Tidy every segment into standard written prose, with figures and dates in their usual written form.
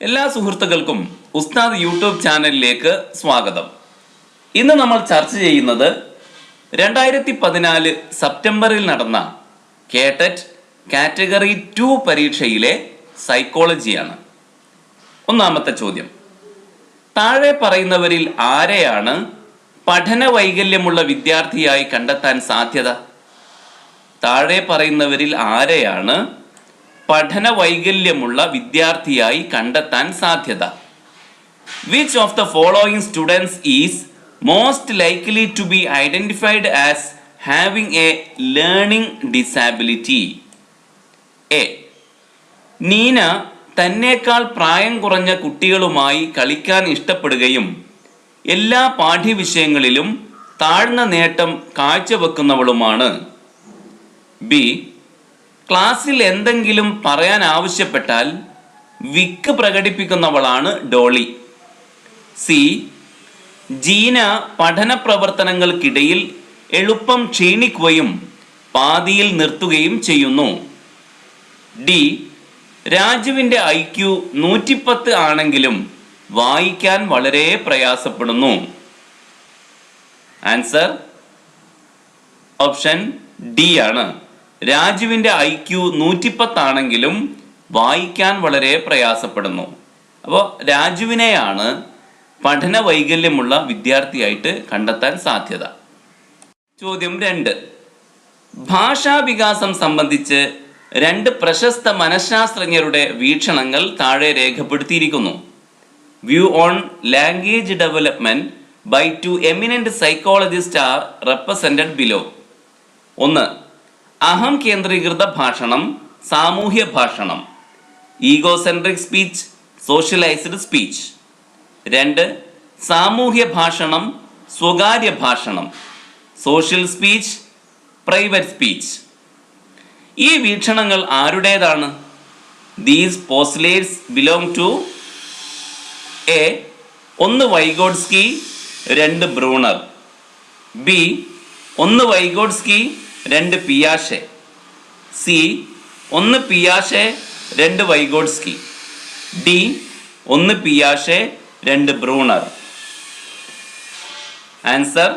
എല്ലാ സുഹൃത്തുക്കൾക്കും ഉസ്താദ് യൂട്യൂബ് ചാനലിലേക്ക് സ്വാഗതം. ഇന്ന് നമ്മൾ ചർച്ച ചെയ്യുന്നത് 2014 സെപ്റ്റംബറിൽ നടന്ന കേട്ടറ്റ് കാറ്റഗറി 2 പരീക്ഷയിലെ സൈക്കോളജിയാണ്. ഒന്നാമത്തെ ചോദ്യം, താഴെ പറയുന്നവരിൽ ആരെയാണ് പഠന വൈകല്യമുള്ള വിദ്യാർത്ഥിയായി കണ്ടെത്താൻ സാധ്യത? താഴെ പറയുന്നവരിൽ ആരെയാണ് പഠന വൈകല്യമുള്ള വിദ്യാർത്ഥിയായി കണ്ടെത്താൻ സാധ്യത? Which of the following students is most likely to be identified as having a learning disability? A. Neena തന്നേക്കാൾ പ്രായം കുറഞ്ഞ കുട്ടികളുമായി കളിക്കാൻ ഇഷ്ടപ്പെടുകയും എല്ലാ പാഠ്യവിഷയങ്ങളിലും താഴ്ന്ന നേട്ടം കാഴ്ചവെക്കുന്നവളുമാണ്. ബി. ക്ലാസ്സിൽ എന്തെങ്കിലും പറയാൻ ആവശ്യപ്പെട്ടാൽ വിക്ക് പ്രകടിപ്പിക്കുന്നവളാണ് ഡോളി. സി. ജീന പഠന പ്രവർത്തനങ്ങൾക്കിടയിൽ എളുപ്പം ക്ഷീണിക്കുകയും പാതിയിൽ നിർത്തുകയും ചെയ്യുന്നു. ഡി. രാജുവിൻ്റെ IQ 110 ആണെങ്കിലും വായിക്കാൻ വളരെ പ്രയാസപ്പെടുന്നു. ആൻസർ ഓപ്ഷൻ ഡി ആണ്. രാജുവിൻ്റെ IQ 110 ആണെങ്കിലും വായിക്കാൻ വളരെ പ്രയാസപ്പെടുന്നു. അപ്പോൾ രാജുവിനെയാണ് പഠന വൈകല്യമുള്ള വിദ്യാർത്ഥിയായിട്ട് കണ്ടെത്താൻ സാധ്യത. ചോദ്യം 2, ഭാഷാവികാസം സംബന്ധിച്ച് 2 പ്രശസ്ത മനഃശാസ്ത്രജ്ഞരുടെ വീക്ഷണങ്ങൾ താഴെ രേഖപ്പെടുത്തിയിരിക്കുന്നു. View on language development by 2 eminent psychologist are represented below. 1. അഹം കേന്ദ്രീകൃത ഭാഷണം, സാമൂഹ്യ ഭാഷണം. Egocentric speech, socialised speech. 2. സാമൂഹ്യ ഭാഷണം, സ്വകാര്യ ഭാഷണം. Social speech, private speech. ഈ വീക്ഷണങ്ങൾ ആരുടേതാണ്? These postulates belong to A. 1 Vygotsky, 2 Bruner. B. 1 Vygotsky, 2 പിയാഷെ. സി. 1 പിയാഷെ, 2 വൈഗോട്സ്കി. ഡി. 1 പിയാഷെ, 2 ബ്രൂണർ. ആൻസർ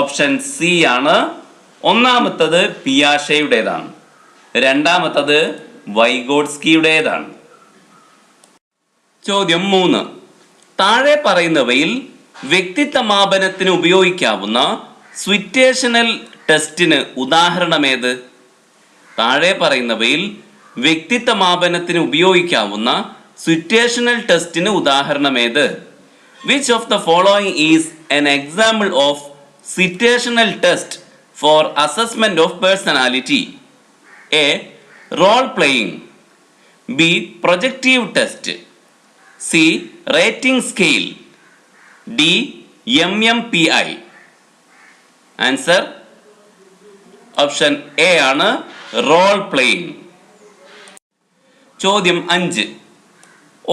ഓപ്ഷൻ സി ആണ്. ഒന്നാമത്തത് പിയാഷെയുടേതാണ്, രണ്ടാമത്തത് വൈഗോട്സ്കിയുടേതാണ്. ചോദ്യം 3, താഴെ പറയുന്നവയിൽ വ്യക്തിത്വ മാപനത്തിന് ഉപയോഗിക്കാവുന്ന സിറ്റുവേഷണൽ ടെസ്റ്റിന് ഉദാഹരണമേത്? താഴെ പറയുന്നവയിൽ വ്യക്തിത്വ മാപനത്തിന് ഉപയോഗിക്കാവുന്ന സിറ്റുവേഷണൽ ടെസ്റ്റിന് ഉദാഹരണമേത്? Which of the following is an example of situational test for assessment of personality? A. Role playing. B. Projective test. C. Rating scale. D. MMPI. Answer option A ആണ്, റോൾ പ്ലേയിങ്. ചോദ്യം 5,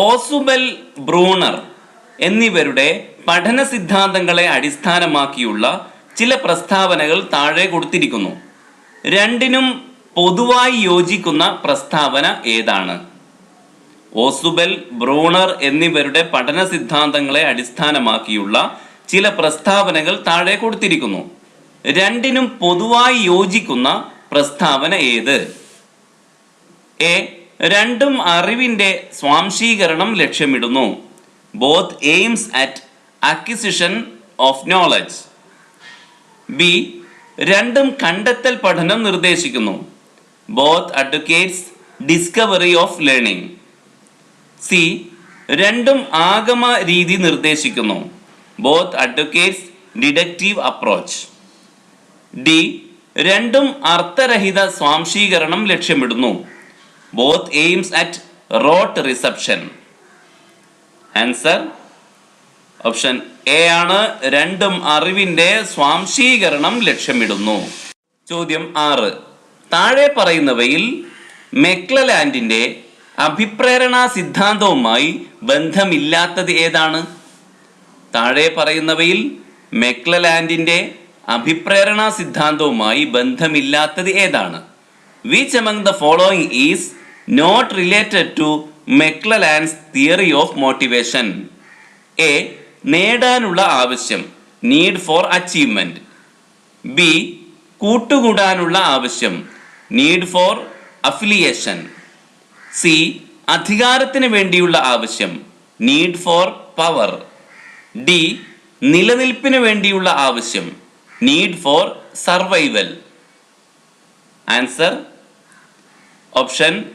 ഓസുബെൽ, Bruner എന്നിവരുടെ പഠന സിദ്ധാന്തങ്ങളെ അടിസ്ഥാനമാക്കിയുള്ള ചില പ്രസ്താവനകൾ താഴെ കൊടുത്തിരിക്കുന്നു. രണ്ടിനും പൊതുവായി യോജിക്കുന്ന പ്രസ്താവന ഏതാണ്? ഓസുബെൽ, ബ്രൂണർ എന്നിവരുടെ പഠന സിദ്ധാന്തങ്ങളെ അടിസ്ഥാനമാക്കിയുള്ള ചില പ്രസ്താവനകൾ താഴെ കൊടുത്തിരിക്കുന്നു. രണ്ടിനും പൊതുവായി യോജിക്കുന്ന പ്രസ്താവന ഏത്? എ. രണ്ടും അറിവിൻ്റെ സ്വാംശീകരണം ലക്ഷ്യമിടുന്നു. Both aims at acquisition of knowledge. B. രണ്ടും കണ്ടെത്തൽ പഠനം നിർദ്ദേശിക്കുന്നു. Both advocates discovery of learning. C. രണ്ടും ആഗമ രീതി നിർദ്ദേശിക്കുന്നു. Both advocates deductive approach. D. രണ്ടും അർത്ഥരഹിത സ്വാംശീകരണം ലക്ഷ്യമിടുന്നു. Both aims at rote reception. Answer option A ആണ്, രണ്ടും അറിവിൻ്റെ സ്വാംശീകരണം ലക്ഷ്യമിടുന്നു. ചോദ്യം 6, താഴെ പറയുന്നവയിൽ മെക്ലെലാൻഡിൻ്റെ അഭിപ്രേരണാ സിദ്ധാന്തവുമായി ബന്ധമില്ലാത്തത് ഏതാണ്? താഴെ പറയുന്നവയിൽ മെക്ലെലാൻഡിൻ്റെ അഭിപ്രേരണാ സിദ്ധാന്തവുമായി ബന്ധമില്ലാത്തത് ഏതാണ്? Which among the following is not related to McClelland's theory of motivation. A. നേടാനുള്ള ആവശ്യം, നീഡ് ഫോർ അച്ചീവ്മെന്റ്. ബി. കൂട്ടുകൂടാനുള്ള ആവശ്യം, നീഡ് ഫോർ അഫിലിയേഷൻ. സി. അധികാരത്തിന് വേണ്ടിയുള്ള ആവശ്യം, നീഡ് ഫോർ പവർ. ഡി. നിലനിൽപ്പിന് വേണ്ടിയുള്ള ആവശ്യം, need four survival. Answer option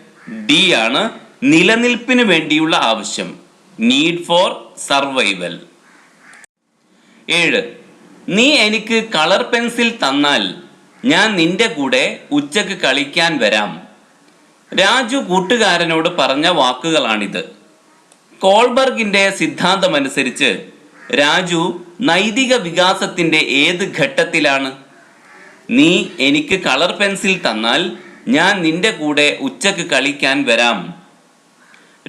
D ആണ്, നിലനിൽപ്പിന് വേണ്ടിയുള്ള ആവശ്യം, നീഡ് ഫോർ സർവൈവൽ. 7. നീ എനിക്ക് കളർ പെൻസിൽ തന്നാൽ ഞാൻ നിന്റെ കൂടെ ഉച്ചക്ക് കളിക്കാൻ വരാം. രാജു കൂട്ടുകാരനോട് പറഞ്ഞ വാക്കുകളാണിത്. കോൾബർഗിന്റെ സിദ്ധാന്തമനുസരിച്ച് രാജു നൈതിക വികാസത്തിന്റെ ഏത് ഘട്ടത്തിലാണ്? നീ എനിക്ക് കളർ പെൻസിൽ തന്നാൽ ഞാൻ നിന്റെ കൂടെ ഉച്ചക്ക് കളിക്കാൻ വരാം.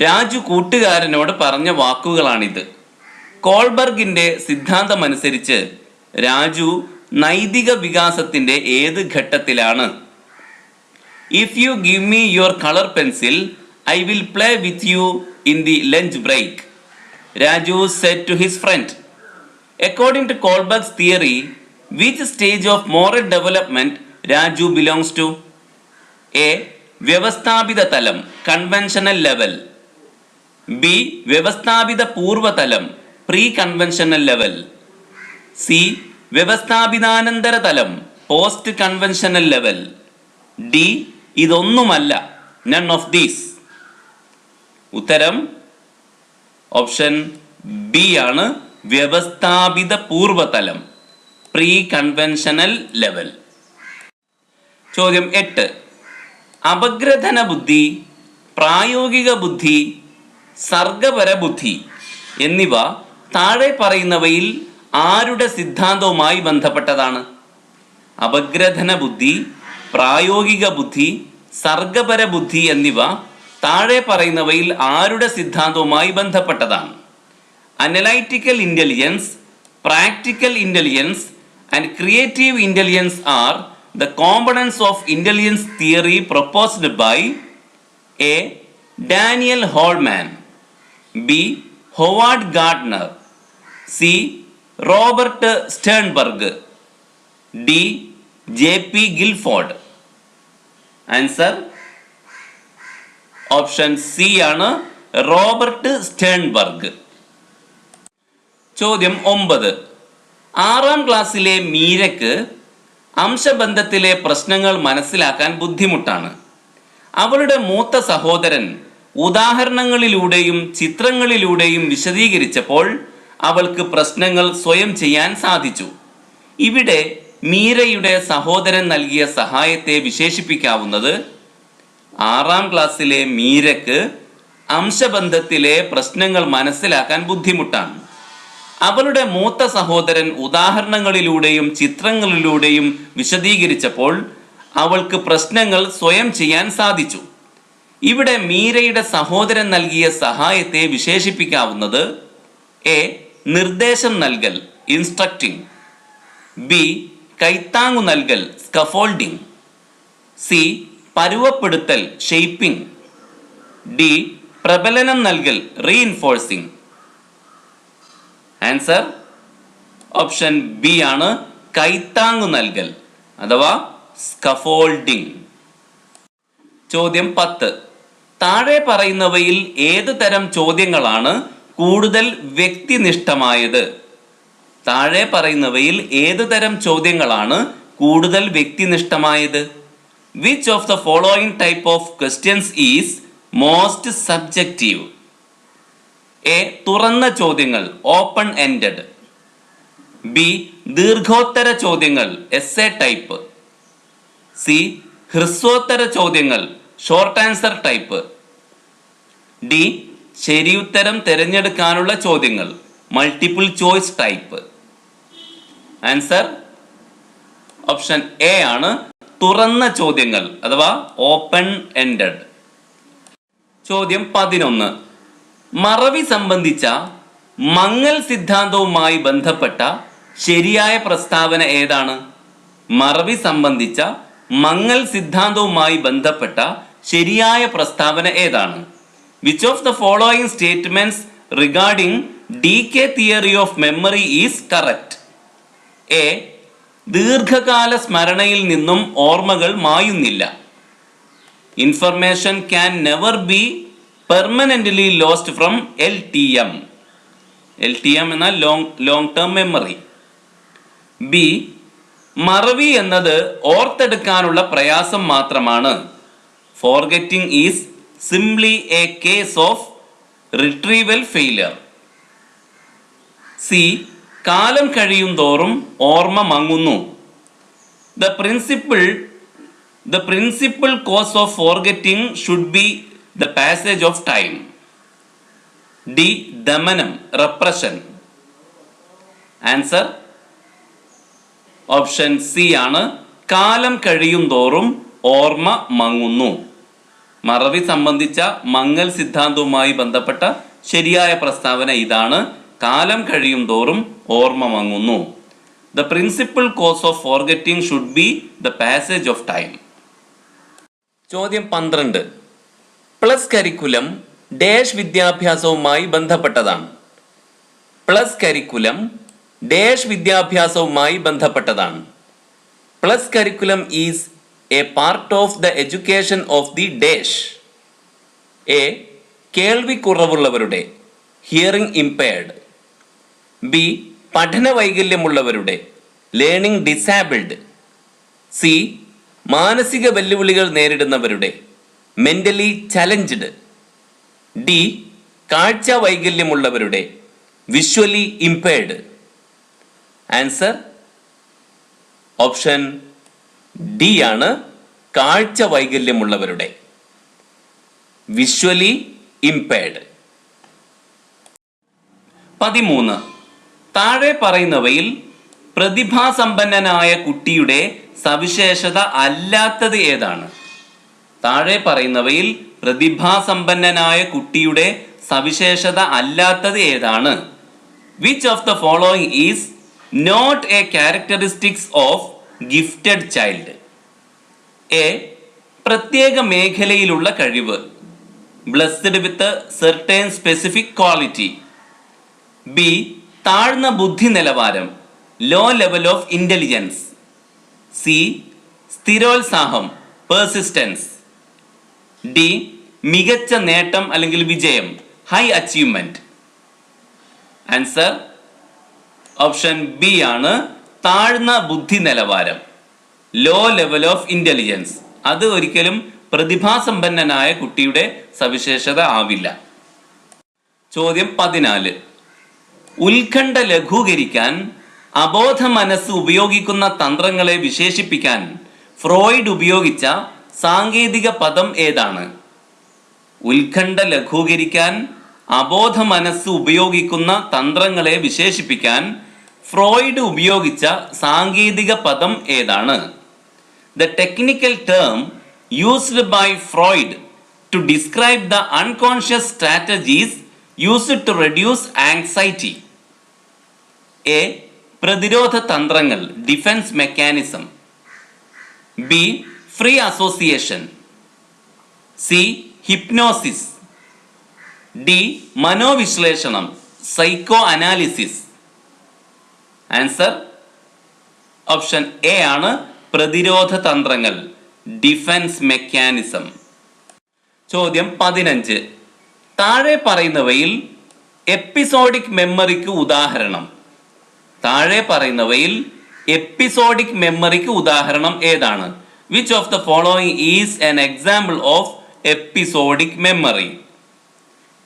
രാജു കൂട്ടുകാരനോട് പറഞ്ഞ വാക്കുകളാണിത്. കോൾബർഗിന്റെ സിദ്ധാന്തമനുസരിച്ച് രാജു നൈതിക വികാസത്തിന്റെ ഏത് ഘട്ടത്തിലാണ്? If you give me your colour pencil I will play with you in the lunch break, Raju said to his friend. According to Kohlberg's theory, which stage of moral development Raju belongs to? A. വ്യവസ്ഥാപിത തലം, conventional level. B. വ്യവസ്ഥാപിത പൂർവ്വതലം, pre conventional level. C. വ്യവസ്ഥാപിതാനന്തര തലം, post conventional level. D. ഇതൊന്നുമല്ല, none of these. ഉത്തരം option B ആണ്, വ്യവസ്ഥാപിത പൂർവ്വതലം, പ്രീ കൺവെൻഷനൽ ലെവൽ. ചോദ്യം 8. അപഗ്രഥന ബുദ്ധി, പ്രായോഗിക ബുദ്ധി, സർഗപര ബുദ്ധി എന്നിവ താഴെ പറയുന്നവയിൽ ആരുടെ സിദ്ധാന്തവുമായി ബന്ധപ്പെട്ടതാണ്? അപഗ്രഥന ബുദ്ധി, പ്രായോഗിക ബുദ്ധി, സർഗപര ബുദ്ധി എന്നിവ താഴെ പറയുന്നവയിൽ ആരുടെ സിദ്ധാന്തവുമായി ബന്ധപ്പെട്ടതാണ്? Analytical intelligence, practical intelligence and creative intelligence are the components of intelligence theory proposed by A. Daniel Goleman, B. Howard Gardner, C. Robert Sternberg, D. J.P. Guilford. Answer option C ആണ്, റോബർട്ട് സ്റ്റേൺബർഗ്. ചോദ്യം 9. 6ാം ക്ലാസ്സിലെ മീരയ്ക്ക് അംശബന്ധത്തിലെ പ്രശ്നങ്ങൾ മനസ്സിലാക്കാൻ ബുദ്ധിമുട്ടാണ്. അവളുടെ മൂത്ത സഹോദരൻ ഉദാഹരണങ്ങളിലൂടെയും ചിത്രങ്ങളിലൂടെയും വിശദീകരിച്ചപ്പോൾ അവൾക്ക് പ്രശ്നങ്ങൾ സ്വയം ചെയ്യാൻ സാധിച്ചു. ഇവിടെ മീരയുടെ സഹോദരൻ നൽകിയ സഹായത്തെ വിശേഷിപ്പിക്കാവുന്നത് 6ാം ക്ലാസ്സിലെ മീരയ്ക്ക് അംശബന്ധത്തിലെ പ്രശ്നങ്ങൾ മനസ്സിലാക്കാൻ ബുദ്ധിമുട്ടാണ്. അവളുടെ മൂത്ത സഹോദരൻ ഉദാഹരണങ്ങളിലൂടെയും ചിത്രങ്ങളിലൂടെയും വിശദീകരിച്ചപ്പോൾ അവൾക്ക് പ്രശ്നങ്ങൾ സ്വയം ചെയ്യാൻ സാധിച്ചു. ഇവിടെ മീരയുടെ സഹോദരൻ നൽകിയ സഹായത്തെ വിശേഷിപ്പിക്കാവുന്നത് എ. നിർദ്ദേശം നൽകൽ, ഇൻസ്ട്രക്റ്റിംഗ്. ബി. കൈത്താങ്ങു നൽകൽ, സ്കഫോൾഡിംഗ്. സി. പരുവപ്പെടുത്തൽ, ഷെയ്പ്പിംഗ്. ഡി. പ്രബലനം നൽകൽ, റീഇൻഫോഴ്സിംഗ്. ആൻസർ ഓപ്ഷൻ ബി ആണ്, കൈത്താങ്ങു നൽകൽ അഥവാ സ്കഫോൾഡിംഗ്. ചോദ്യം 10. താഴെ പറയുന്നവയിൽ ഏത് തരം ചോദ്യങ്ങളാണ് കൂടുതൽ വ്യക്തിനിഷ്ഠമായത്? താഴെ പറയുന്നവയിൽ ഏത് തരം ചോദ്യങ്ങളാണ് കൂടുതൽ വ്യക്തിനിഷ്ഠമായത്? Which of the following type of questions is most subjective? A. തുറന്ന ചോദ്യങ്ങൾ, ഓപ്പൺ എൻഡഡ്. ബി. ദീർഘോത്തര ചോദ്യങ്ങൾ, എസ്സേ ടൈപ്പ്. സി. ഹ്രസ്വോത്തര ചോദ്യങ്ങൾ, ഷോർട്ട് ആൻസർ ടൈപ്പ്. ഡി. ശരിയുത്തരം തിരഞ്ഞെടുക്കാനുള്ള ചോദ്യങ്ങൾ, multiple choice type. Answer option A ആണ്, തുറന്ന ചോദ്യങ്ങൾ അഥവാ ഓപ്പൺ എൻഡഡ്. ചോദ്യം 11. മറവി സംബന്ധിച്ച മങ്ങൽ സിദ്ധാന്തവുമായി ബന്ധപ്പെട്ട ശരിയായ പ്രസ്താവന ഏതാണ്? മറവി സംബന്ധിച്ച മങ്ങൽ സിദ്ധാന്തവുമായി ബന്ധപ്പെട്ട ശരിയായ പ്രസ്താവന ഏതാണ്? Which of the following statements regarding decay theory of memory is correct? A. ദീർഘകാല സ്മരണയിൽ നിന്നും ഓർമ്മകൾ മായുന്നില്ല. Information can never be permanently lost from LTM. LTM എന്നാൽ ലോങ് ടേം മെമ്മറി. ബി. മറവി എന്നത് ഓർത്തെടുക്കാനുള്ള പ്രയാസം മാത്രമാണ്. Forgetting is simply a case of retrieval failure. C. കാലം കഴിയും തോറും ഓർമ്മ മങ്ങുന്നു. The principle cause of forgetting should be the passage of time. D. ദമനം, റെപ്രഷൻ. ആൻസർ ഓപ്ഷൻ സി ആണ്. കാലം കഴിയും തോറും ഓർമ്മ മങ്ങുന്നു. മറവി സംബന്ധിച്ച മങ്ങൽ സിദ്ധാന്തവുമായി ബന്ധപ്പെട്ട ശരിയായ പ്രസ്താവന ഇതാണ്. കാലം കഴിയും തോറും ഓർമ്മ മങ്ങുന്നു. The principle cause of forgetting should be the passage of time. ചോദ്യം 12. പ്ലസ് കരിക്കുലം ഡാഷ് വിദ്യാഭ്യാസവുമായി ബന്ധപ്പെട്ടതാണ്. പ്ലസ് കരിക്കുലം ഡാഷ് വിദ്യാഭ്യാസവുമായി ബന്ധപ്പെട്ടതാണ്. Plus curriculum is A part of the education of the dash. A. കേൾവി കുറവുള്ളവരുടെ, ഹിയറിംഗ് ഇംപയർഡ്. ബി. പഠന വൈകല്യമുള്ളവരുടെ, learning ഡിസാബിൾഡ്. C. മാനസിക വെല്ലുവിളികൾ നേരിടുന്നവരുടെ, mentally challenged. D. കാഴ്ച വൈകല്യമുള്ളവരുടെ, visually impaired. Answer option D ആണ്. കാഴ്ച വൈകല്യമുള്ളവരുടെ, വിഷ്വലി ഇംപയർഡ്. 13. താഴെ പറയുന്നവയിൽ പ്രതിഭാസമ്പന്നനായ കുട്ടിയുടെ സവിശേഷത അല്ലാത്തത് ഏതാണ്? താഴെ പറയുന്നവയിൽ പ്രതിഭാസമ്പന്നനായ കുട്ടിയുടെ സവിശേഷത അല്ലാത്തത് ഏതാണ്? Which of the following is not a characteristics of gifted child? A. പ്രത്യേക മേഖലയിലുള്ള കഴിവ്, blessed with certain specific quality. B. താഴ്ന്ന ബുദ്ധി നിലവാരം, low level of intelligence. C. സ്ഥിരോത്സാഹം, പെർസിസ്റ്റൻസ്. ഡി. മികച്ച നേട്ടം അല്ലെങ്കിൽ വിജയം, high achievement. Answer option B ആണ്. താഴ്ന്ന ബുദ്ധി നിലവാരം, ലോ ലെവൽ ഓഫ് ഇന്റലിജൻസ്. അത് ഒരിക്കലും പ്രതിഭാസമ്പന്നനായ കുട്ടിയുടെ സവിശേഷത ആവില്ല. ചോദ്യം 14. ഉത്കണ്ഠ ലഘൂകരിക്കാൻ അബോധ മനസ്സ് ഉപയോഗിക്കുന്ന തന്ത്രങ്ങളെ വിശേഷിപ്പിക്കാൻ ഫ്രോയിഡ് ഉപയോഗിച്ച സാങ്കേതിക പദം ഏതാണ്? ഉത്കണ്ഠ ലഘൂകരിക്കാൻ അബോധ മനസ്സ് ഉപയോഗിക്കുന്ന തന്ത്രങ്ങളെ വിശേഷിപ്പിക്കാൻ ഫ്രോയിഡ് ഉപയോഗിച്ച സാങ്കേതിക പദം ഏതാണ്? The technical term used by Freud to describe the unconscious strategies used to reduce anxiety. A. പ്രതിരോധ തന്ത്രങ്ങൾ, defence mechanism. B. Free association. C. Hypnosis. D. മനോവിശ്ലേഷണം, psycho analysis. Answer option A ആണ്. പ്രതിരോധ തന്ത്രങ്ങൾ, ഡിഫൻസ് മെക്കാനിസം. ചോദ്യം 15. താഴെ പറയുന്നവയിൽ episodic മെമ്മറിക്ക് ഉദാഹരണം. താഴെ പറയുന്നവയിൽ എപ്പിസോഡിക് മെമ്മറിക്ക് ഉദാഹരണം ഏതാണ്? Which of the following is an example of episodic memory?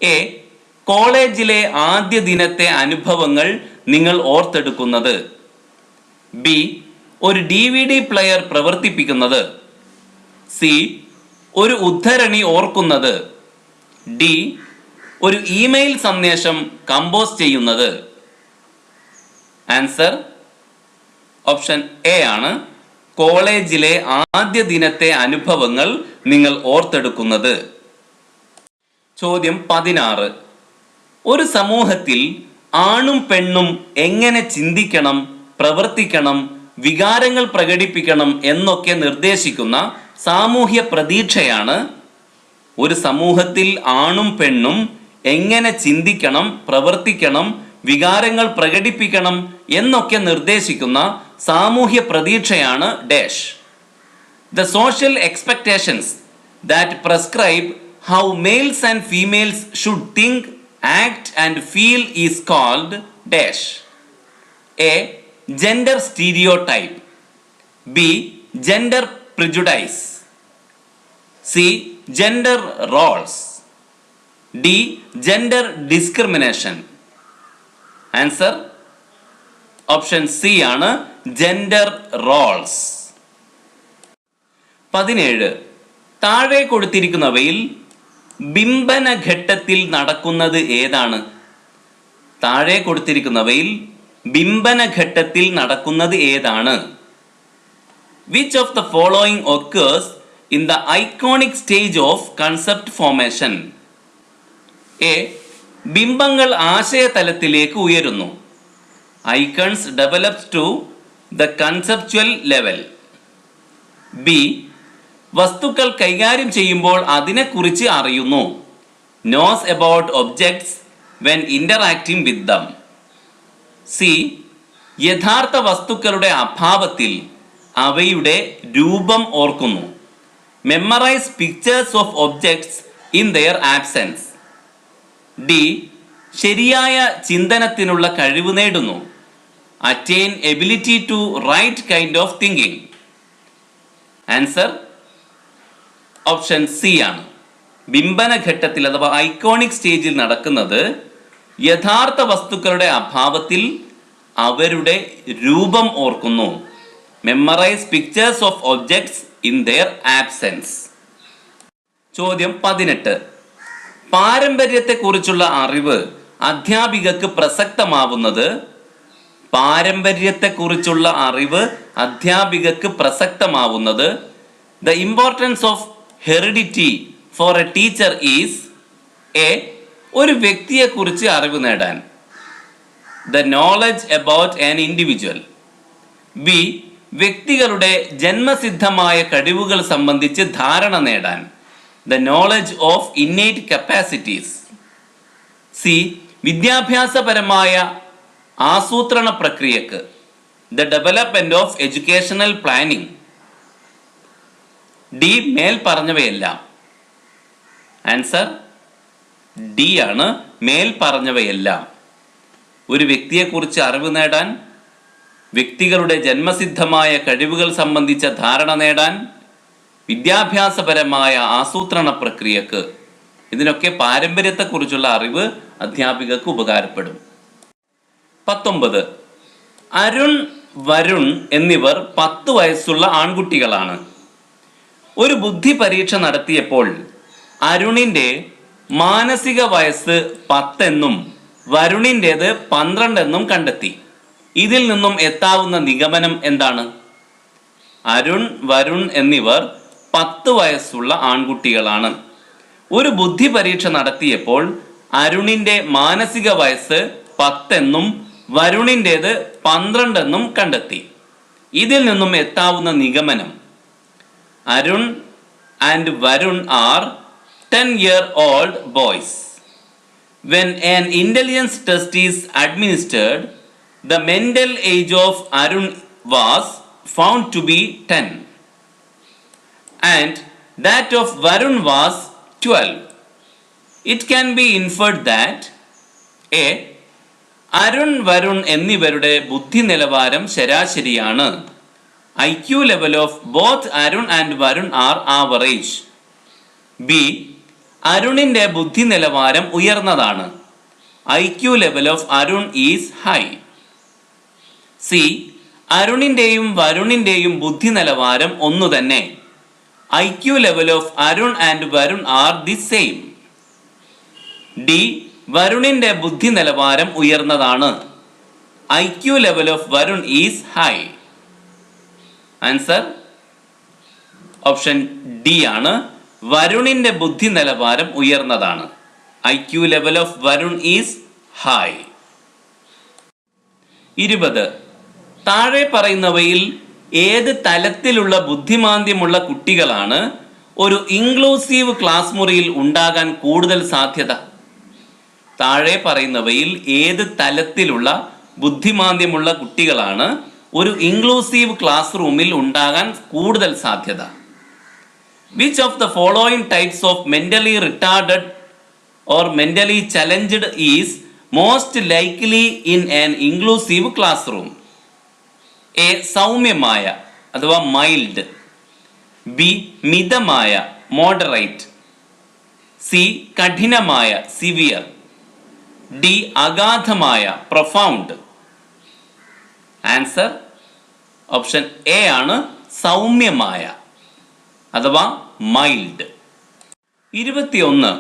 A. കോളേജിലെ ആദ്യ ദിനത്തെ അനുഭവങ്ങൾ നിങ്ങൾ ഓർത്തെടുക്കുന്നത്. ബി. ഒരു DVD പ്ലെയർ പ്രവർത്തിപ്പിക്കുന്നത്. സി. ഒരു ഉദ്ധരണി ഓർക്കുന്നത്. ഡി. ഒരു ഇമെയിൽ സന്ദേശം കമ്പോസ് ചെയ്യുന്നത്. ആൻസർ ഓപ്ഷൻ എ ആണ്. കോളേജിലെ ആദ്യ ദിനത്തെ അനുഭവങ്ങൾ നിങ്ങൾ ഓർത്തെടുക്കുന്നത്. ചോദ്യം 16. ഒരു സമൂഹത്തിൽ ആണും പെണ്ണും എങ്ങനെ ചിന്തിക്കണം, പ്രവർത്തിക്കണം, വികാരങ്ങൾ പ്രകടിപ്പിക്കണം എന്നൊക്കെ നിർദ്ദേശിക്കുന്ന സാമൂഹ്യ പ്രതീക്ഷയാണ് ഒരു സമൂഹത്തിൽ ആണും പെണ്ണും എങ്ങനെ ചിന്തിക്കണം, പ്രവർത്തിക്കണം, വികാരങ്ങൾ പ്രകടിപ്പിക്കണം എന്നൊക്കെ നിർദ്ദേശിക്കുന്ന സാമൂഹ്യ പ്രതീക്ഷയാണ് dash. The social expectations that prescribe how males and females should think, act and feel is called dash. A. Gender stereotype. B. Gender prejudice. C. Gender roles. D. Gender discrimination. Answer option C ആണ് gender roles. 17. താഴെ കൊടുത്തിരിക്കുന്നവയിൽ ബിംബന ഘട്ടത്തിൽ നടക്കുന്നത് ഏതാണ്? താഴെ കൊടുത്തിരിക്കുന്നവയിൽ ബിംബന ഘട്ടത്തിൽ നടക്കുന്നത് ഏതാണ്? Which of the following occurs in the iconic stage of concept formation? A. ബിംബങ്ങൾ ആശയതലത്തിലേക്ക് ഉയരുന്നു. Icons develops to the conceptual level. B. വസ്തുക്കൾ കൈകാര്യം ചെയ്യുമ്പോൾ അതിനെക്കുറിച്ച് അറിയുന്നു. Knows about objects when interacting with them. C. യഥാർത്ഥ വസ്തുക്കളുടെ അഭാവത്തിൽ അവയുടെ രൂപം ഓർക്കുന്നു. Memorize pictures of objects in their absence. D. ശരിയായ ചിന്തനത്തിനുള്ള കഴിവ് നേടുന്നു. Attain ability to right kind of thinking. Answer option C ആണ്. ബിംബന ഘട്ടത്തിൽ അഥവാ ഐക്കോണിക് സ്റ്റേജിൽ നടക്കുന്നത് യഥാർത്ഥ വസ്തുക്കളുടെ അഭാവത്തിൽ അവരുടെ രൂപം ഓർക്കുന്നു. Memorise pictures of objects in there absence. ചോദ്യം 18. പാരമ്പര്യത്തെക്കുറിച്ചുള്ള അറിവ് അധ്യാപികക്ക് പ്രസക്തമാവുന്നത്. പാരമ്പര്യത്തെക്കുറിച്ചുള്ള അറിവ് അധ്യാപികക്ക് പ്രസക്തമാവുന്നത്. The importance of heredity for a teacher is A. ഒരു വ്യക്തിയെക്കുറിച്ച് അറിവ് നേടാൻ. The knowledge about an individual. B. വ്യക്തികളുടെ ജന്മസിദ്ധമായ കഴിവുകൾ സംബന്ധിച്ച് ധാരണ നേടാൻ. The knowledge of innate capacities. C. വിദ്യാഭ്യാസപരമായ ആസൂത്രണ പ്രക്രിയക്ക്. The development of educational planning. D. മേൽ പറഞ്ഞവയെല്ലാം. ആൻസർ ഡി ആണ്. മേൽ പറഞ്ഞവയെല്ലാം. ഒരു വ്യക്തിയെക്കുറിച്ച് അറിവ് നേടാൻ, വ്യക്തികളുടെ ജന്മസിദ്ധമായ കഴിവുകൾ സംബന്ധിച്ച ധാരണ നേടാൻ, വിദ്യാഭ്യാസപരമായ ആസൂത്രണ പ്രക്രിയക്ക്. ഇതിനൊക്കെ പാരമ്പര്യത്തെക്കുറിച്ചുള്ള അറിവ് അധ്യാപികക്ക് ഉപകാരപ്പെടും. 19. അരുൺ, വരുൺ എന്നിവർ 10 വയസ്സുള്ള ആൺകുട്ടികളാണ്. ഒരു ബുദ്ധി പരീക്ഷ നടത്തിയപ്പോൾ അരുണിൻ്റെ മാനസിക വയസ്സ് 10 എന്നും വരുണിൻ്റേത് 12 എന്നും കണ്ടെത്തി. ഇതിൽ നിന്നും എത്താവുന്ന നിഗമനം എന്താണ്? അരുൺ, വരുൺ എന്നിവർ 10 വയസ്സുള്ള ആൺകുട്ടികളാണ്. ഒരു ബുദ്ധി പരീക്ഷ നടത്തിയപ്പോൾ അരുണിൻ്റെ മാനസിക വയസ്സ് 10 എന്നും വരുണിൻ്റേത് 12 എന്നും കണ്ടെത്തി. ഇതിൽ നിന്നും എത്താവുന്ന നിഗമനം: Arun and Varun are 10-year-old boys. When an intelligence test is administered, the mental age of Arun was found to be 10 and that of Varun was 12. It can be inferred that A. Arun, Varun എന്നിവരുടെ ബുദ്ധി നിലവാരം ശരാശരിയാണ്. IQ level of both Arun and Varun are average. B. അരുണിൻ്റെ ബുദ്ധി നിലവാരം ഉയർന്നതാണ്. IQ level of Arun is high. C. അരുണിൻ്റെയും വരുണിൻ്റെയും ബുദ്ധി നിലവാരം ഒന്നു തന്നെ. IQ level of Arun and Varun are the same. D. വരുണിൻ്റെ ബുദ്ധി നിലവാരം ഉയർന്നതാണ്. IQ level of Varun is high. Answer option D ആണ്. വരുണിൻ്റെ ബുദ്ധി നിലവാരം ഉയർന്നതാണ്. IQ level of Varun is high. 20. താഴെ പറയുന്നവയിൽ ഏത് തലത്തിലുള്ള ബുദ്ധിമാന്ദ്യമുള്ള കുട്ടികളാണ് ഒരു ഇൻക്ലൂസീവ് ക്ലാസ് മുറിയിൽ ഉണ്ടാകാൻ കൂടുതൽ സാധ്യത? താഴെ പറയുന്നവയിൽ ഏത് തലത്തിലുള്ള ബുദ്ധിമാന്ദ്യമുള്ള കുട്ടികളാണ് ഒരു ഇൻക്ലൂസീവ് ക്ലാസ് റൂമിൽ ഉണ്ടാകാൻ കൂടുതൽ സാധ്യത? Which of the following types of mentally retarded or mentally challenged is most likely in an inclusive classroom? A. സൗമ്യമായ അഥവാ മൈൽഡ്. ബി. മിതമായ മോഡറേറ്റ്. സി. കഠിനമായ സിവിയർ. ഡി. അഗാധമായ പ്രൊഫൗണ്ട്. ആൻസർ ഓപ്ഷൻ എ ആണ്, സൗമ്യമായ അഥവാ മൈൽഡ്. 21.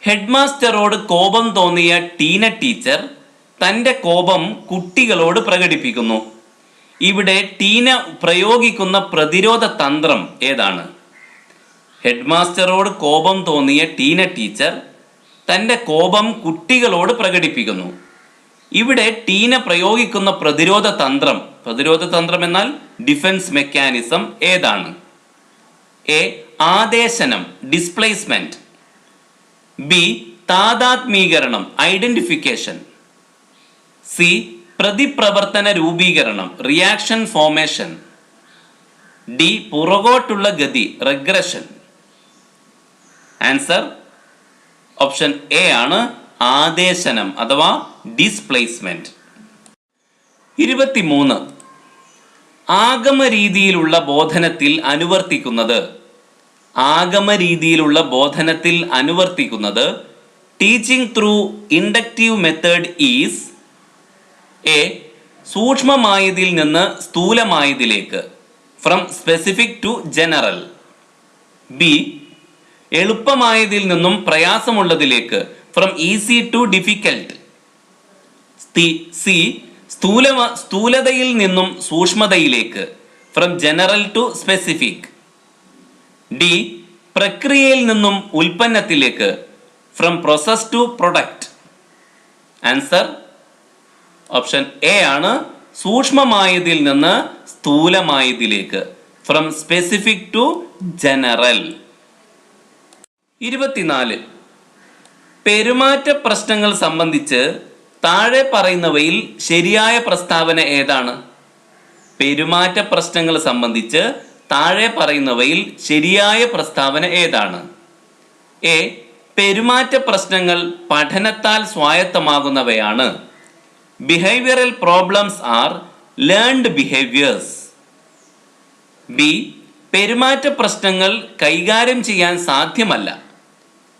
ഹെഡ് മാസ്റ്ററോട് കോപം തോന്നിയ ടീന ടീച്ചർ തൻ്റെ കോപം കുട്ടികളോട് പ്രകടിപ്പിക്കുന്നു. ഇവിടെ ടീന പ്രയോഗിക്കുന്ന പ്രതിരോധ തന്ത്രം ഏതാണ്? ഹെഡ് മാസ്റ്ററോട് കോപം തോന്നിയ ടീന ടീച്ചർ തൻ്റെ കോപം കുട്ടികളോട് പ്രകടിപ്പിക്കുന്നു. ഇവിടെ ടീന പ്രയോഗിക്കുന്ന പ്രതിരോധ തന്ത്രം എന്നാൽ ഡിഫൻസ് മെക്കാനിസം ഏതാണ്? എ. ആദേശനം ഡിസ്പ്ലേസ്മെന്റ്. ബി. താദാത്മീകരണം ഐഡന്റിഫിക്കേഷൻ. സി. പ്രതിപ്രവർത്തന രൂപീകരണം റിയാക്ഷൻ ഫോർമേഷൻ. ഡി. പുറകോട്ടുള്ള ഗതി റെഗ്രഷൻ. ആൻസർ ഓപ്ഷൻ എ ആണ്, ആദേശനം അഥവാ ഡിസ്പ്ലേസ്മെന്റ്. 23. ആഗമ രീതിയിലുള്ള ബോധനത്തിൽ teaching through inductive method is A. സൂക്ഷ്മമായതിൽ നിന്ന് സ്ഥൂലമായതിലേക്ക് from specific to general. B. എളുപ്പമായതിൽ നിന്നും പ്രയാസമുള്ളതിലേക്ക് from easy to difficult. C. സ്ഥൂലതയിൽ നിന്നും സൂക്ഷ്മതയിലേക്ക് from general to specific. D. പ്രക്രിയയിൽ നിന്നും ഉൽപ്പന്നത്തിലേക്ക് from process to product. Answer option A ആണ്, സൂക്ഷ്മമായതിൽ നിന്ന് സ്ഥൂലമായതിലേക്ക് ഫ്രം സ്പെസിഫിക് ടു ജനറൽ. 24. പെരുമാറ്റ പ്രശ്നങ്ങൾ സംബന്ധിച്ച് താഴെ പറയുന്നവയിൽ ശരിയായ പ്രസ്താവന ഏതാണ്? പെരുമാറ്റ പ്രശ്നങ്ങൾ സംബന്ധിച്ച് താഴെ പറയുന്നവയിൽ ശരിയായ പ്രസ്താവന ഏതാണ്? എ. പെരുമാറ്റ പ്രശ്നങ്ങൾ പഠനത്താൽ സ്വായത്തമാകുന്നവയാണ്. Behavioural problems are learned behaviours. B. പെരുമാറ്റ പ്രശ്നങ്ങൾ കൈകാര്യം ചെയ്യാൻ സാധ്യമല്ല.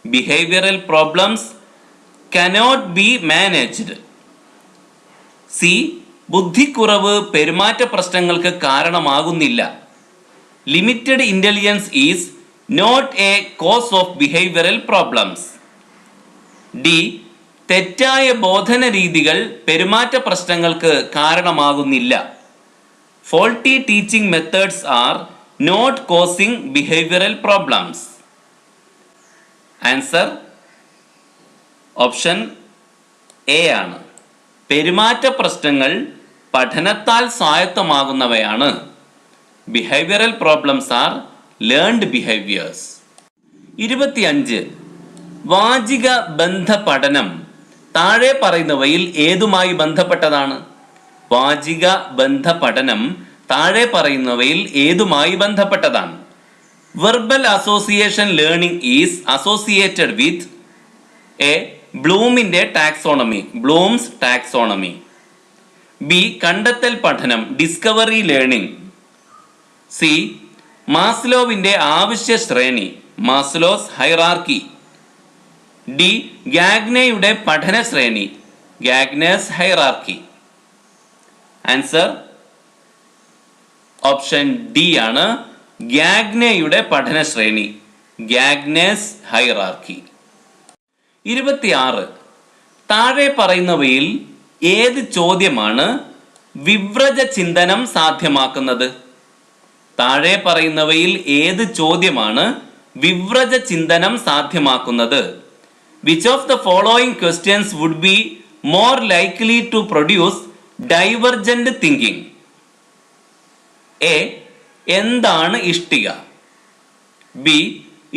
Behavioural problems cannot be managed. C. ബുദ്ധിക്കുറവ് പെരുമാറ്റ പ്രശ്നങ്ങൾക്ക് കാരണമാകുന്നില്ല. Limited intelligence is not a cause of behavioural problems. D. തെറ്റായ ബോധന രീതികൾ പെരുമാറ്റ പ്രശ്നങ്ങൾക്ക് കാരണമാകുന്നില്ല. Faulty teaching methods are not causing behavioural problems. Answer option A ആണ്, പെരുമാറ്റ പ്രശ്നങ്ങൾ പഠനത്താൽ സ്വായത്തമാകുന്നവയാണ്. Behavioural problems are learned behaviours. 25. വാചിക ബന്ധ പഠനം താഴെ പറയുന്നവയിൽ ഏതുമായി ബന്ധപ്പെട്ടതാണ്? വാചിക ബന്ധ പഠനം താഴെ പറയുന്നവയിൽ ഏതുമായി ബന്ധപ്പെട്ടതാണ്? Verbal association learning is associated with A. ബ്ലൂമിന്റെ ടാക്സോണമി ബ്ലൂംസ് ടാക്സോണമി. ബി. കണ്ടെത്തൽ പഠനം ഡിസ്കവറി ലേണിംഗ്. സി. മാസ്ലോവിന്റെ ആവശ്യ ശ്രേണി മാസ്ലോസ് ഹൈറാർക്കി. ഡി. ഗാഗ്നെയുടെ പഠന ശ്രേണി ഗാഗ്നേസ് ഹൈറാർക്കി. ആൻസർ ഓപ്ഷൻ ഡി ആണ്, ഗാഗ്നെയുടെ പഠന ശ്രേണി ഗാഗ്നേസ് ഹൈറാർക്കി. 26. താഴെ പറയുന്നവയിൽ ഏത് ചോദ്യമാണ് വിവ്രജ ചിന്തനം സാധ്യമാക്കുന്നത്? താഴെ പറയുന്നവയിൽ ഏത് ചോദ്യമാണ് വിവ്രജ ചിന്തനം സാധ്യമാക്കുന്നത്? Which of the following questions would be more likely to produce divergent thinking? A. എന്താണ് ഇഷ്ടിക? ബി.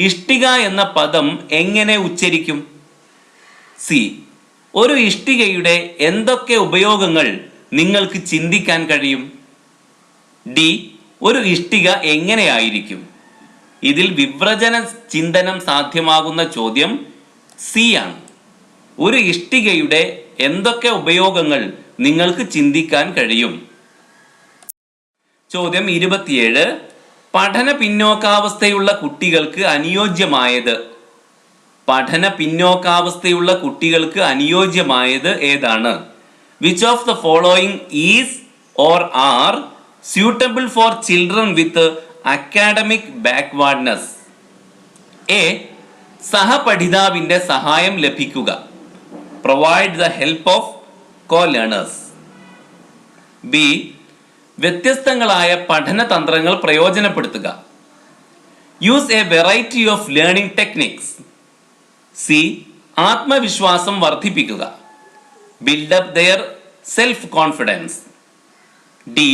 ഇഷ്ടിക എന്ന പദം എങ്ങനെ ഉച്ചരിക്കും? സി. ഒരു ഇഷ്ടികയുടെ എന്തൊക്കെ ഉപയോഗങ്ങൾ നിങ്ങൾക്ക് ചിന്തിക്കാൻ കഴിയും? ഡി. ഒരു ഇഷ്ടിക എങ്ങനെയായിരിക്കും? ഇതിൽ വിവ്രജന ചിന്തനം സാധ്യമാകുന്ന ചോദ്യം സി ആണ്. ഒരു ഇഷ്ടികയുടെ എന്തൊക്കെ ഉപയോഗങ്ങൾ നിങ്ങൾക്ക് ചിന്തിക്കാൻ കഴിയും? ചോദ്യം 27. പഠന പിന്നോക്കാവസ്ഥയുള്ള കുട്ടികൾക്ക് അനുയോജ്യമായത്. പഠന പിന്നോക്കാവസ്ഥയുള്ള കുട്ടികൾക്ക് അനുയോജ്യമായത് ഏതാണ്? Which of the following is or are suitable for children with academic backwardness? A. സഹപഠിതാവിൻ്റെ സഹായം ലഭിക്കുക. Provide the help of co-learners. B. വ്യത്യസ്തങ്ങളായ പഠന തന്ത്രങ്ങൾ പ്രയോജനപ്പെടുത്തുക. Use a variety of learning techniques. C. ആത്മവിശ്വാസം വർദ്ധിപ്പിക്കുക. Build up their self-confidence. D.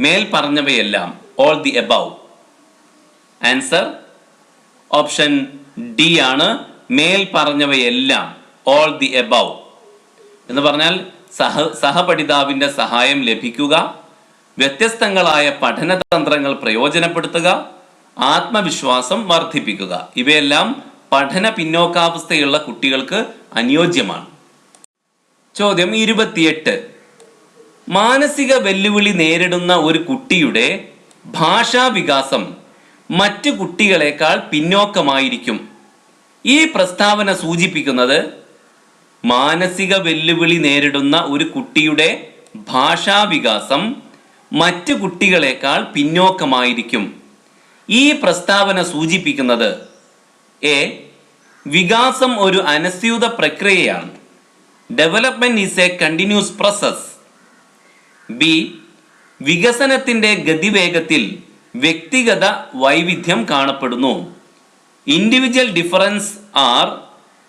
മേൽ പറഞ്ഞവയെല്ലാം, all the above. Answer option D ആണ്. മേൽ പറഞ്ഞവയെല്ലാം, all the above എന്ന് പറഞ്ഞാൽ സഹപഠിതാവിൻ്റെ സഹായം ലഭിക്കുക, വ്യത്യസ്തങ്ങളായ പഠനതന്ത്രങ്ങൾ പ്രയോജനപ്പെടുത്തുക, ആത്മവിശ്വാസം വർദ്ധിപ്പിക്കുക. ഇവയെല്ലാം പഠന പിന്നോക്കാവസ്ഥയുള്ള കുട്ടികൾക്ക് അനുയോജ്യമാണ്. ചോദ്യം 28. മാനസിക വെല്ലുവിളി നേരിടുന്ന ഒരു കുട്ടിയുടെ ഭാഷാവികാസം മറ്റു കുട്ടികളെക്കാൾ പിന്നോക്കമായിരിക്കും. ഈ പ്രസ്താവന സൂചിപ്പിക്കുന്നത് മാനസിക വെല്ലുവിളി നേരിടുന്ന ഒരു കുട്ടിയുടെ ഭാഷാവികാസം മറ്റു കുട്ടികളെക്കാൾ പിന്നോക്കമായിരിക്കും. ഈ പ്രസ്താവന സൂചിപ്പിക്കുന്നത് എ. വികാസം ഒരു അനസ്യൂത പ്രക്രിയയാണ്. Development is a continuous process. B. വികസനത്തിൻ്റെ ഗതിവേഗത്തിൽ വ്യക്തിഗത വൈവിധ്യം കാണപ്പെടുന്നു. Individual difference are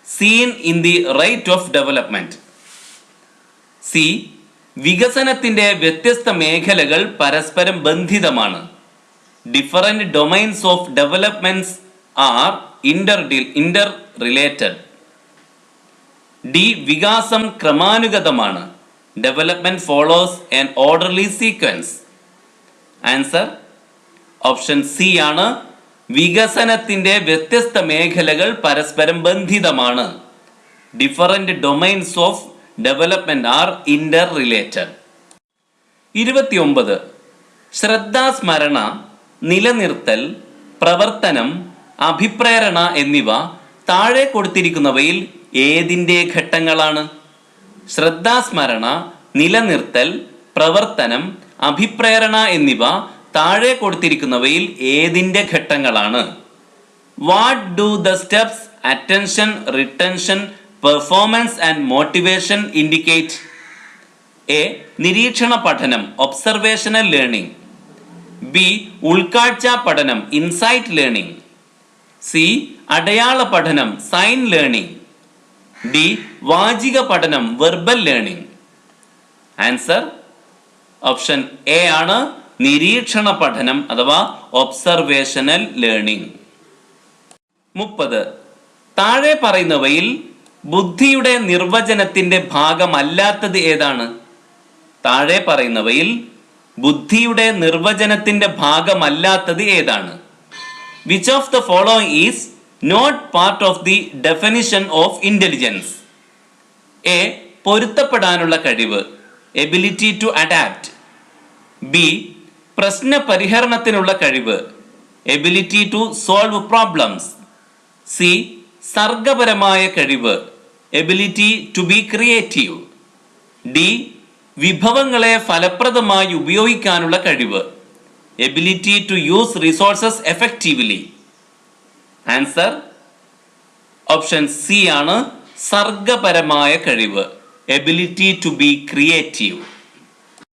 seen in the rate of development. C. വികസനത്തിൻ്റെ വ്യത്യസ്ത മേഖലകൾ പരസ്പരം ബന്ധിതമാണ്. Different domains of developments are interrelated. D. വികാസം ക്രമാനുഗതമാണ്. Development follows an orderly sequence. Answer option C ആണ്. വികസനത്തിൻ്റെ വ്യത്യസ്ത മേഖലകൾ പരസ്പരം ബന്ധിതമാണ്. Different domains of development are interrelated. 29. ശ്രദ്ധാസ്മരണ, നിലനിർത്തൽ, പ്രവർത്തനം, അഭിപ്രേരണ എന്നിവ താഴെ കൊടുത്തിരിക്കുന്നവയിൽ ഏതിൻ്റെ ഘട്ടങ്ങളാണ്? ശ്രദ്ധാസ്മരണ, നിലനിർത്തൽ, പ്രവർത്തനം, അഭിപ്രേരണ എന്നിവ താഴെ കൊടുത്തിരിക്കുന്നവയിൽ ഏതിൻ്റെ ഘട്ടങ്ങളാണ്? What do the steps attention, retention, performance and motivation indicate? A. നിരീക്ഷണ പഠനം, ഒബ്സർവേഷണൽ ലേണിംഗ്. ബി. ഉൾക്കാഴ്ച പഠനം, ഇൻസൈറ്റ് ലേണിംഗ്. സി. അടയാള പഠനം, സൈൻ ലേണിംഗ്. ഡി. വാചിക പഠനം, verbal learning. Answer option A ആണ്. നിരീക്ഷണ പഠനം അഥവാ ഒബ്സർവേഷണൽ ലേണിംഗ്. 30. താഴെ പറയുന്നവയിൽ ബുദ്ധിയുടെ നിർവചനത്തിന്റെ ഭാഗമല്ലാത്തത് ഏതാണ്? താഴെ പറയുന്നവയിൽ ബുദ്ധിയുടെ നിർവചനത്തിന്റെ ഭാഗമല്ലാത്തത് ഏതാണ്? Which of the following is not part of the definition of intelligence? A. പൊരുത്തപ്പെടാനുള്ള കഴിവ്, എബിലിറ്റി ടു അഡാപ്റ്റ്. ബി. പ്രശ്ന പരിഹരണത്തിനുള്ള കഴിവ്, ability to solve problems. C. സർഗപരമായ കഴിവ്, ability to be creative. D. വിഭവങ്ങളെ ഫലപ്രദമായി ഉപയോഗിക്കാനുള്ള കഴിവ്, ability to use resources effectively. Answer option C ആണ്. സർഗപരമായ കഴിവ്, എബിലിറ്റി ടു ബി ക്രിയേറ്റീവ്.